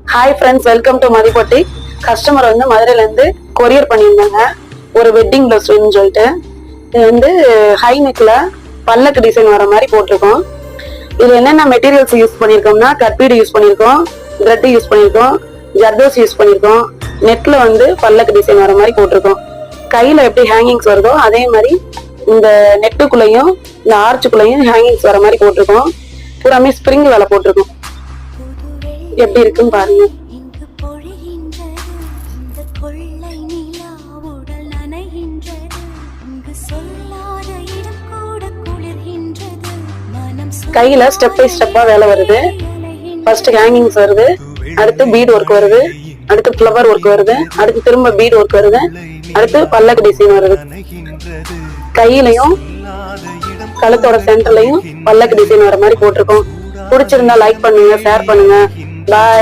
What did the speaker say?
Hi friends, welcome to Mathippatti. Customer வந்து மதுரையில இருந்து கொரியர் பண்ணியிருந்தாங்க ஒரு வெட்டிங் பிளவுஸ் வேணும்னு சொல்லிட்டு. இது வந்து ஹை நெக்ல பல்லக்கு டிசைன் வர மாதிரி போட்டிருக்கோம். இது என்னென்ன மெட்டீரியல்ஸ் யூஸ் பண்ணியிருக்கோம்னா, கட்பீடு யூஸ் பண்ணியிருக்கோம், த்ரெட் யூஸ் பண்ணியிருக்கோம், ஜர்தோஸ் யூஸ் பண்ணியிருக்கோம். நெட்ல வந்து பல்லக்கு டிசைன் வர மாதிரி போட்டிருக்கோம். கையில எப்படி ஹேங்கிங்ஸ் வருதோ அதே மாதிரி இந்த நெட்டுக்குள்ளேயும் இந்த ஆர்ச்சுக்குள்ளேயும் ஹேங்கிங்ஸ் வர மாதிரி போட்டிருக்கோம். பூராமே ஸ்ப்ரிங் வேலை போட்டிருக்கோம். எப்படி இருக்குன்னு பாருங்க. கையில ஸ்டெப் பை ஸ்டெப்பா வேலை வருது. ஃபர்ஸ்ட் ஹேங்கிங்ஸ் வருது, அடுத்து பீட் ஒர்க் வருது, அடுத்து ஃப்ளவர் ஒர்க் வருது, அடுத்து திரும்ப பீட் ஒர்க் வருது, அடுத்து பல்லக்கு டிசைன் வருது. கையிலையும் கழுத்தோட சென்டர்லயும் பல்லக்கு டிசைன் வர மாதிரி போட்டிருக்கோம். பிடிச்சிருந்தா லைக் பண்ணுங்க, ஷேர் பண்ணுங்க. பாய்.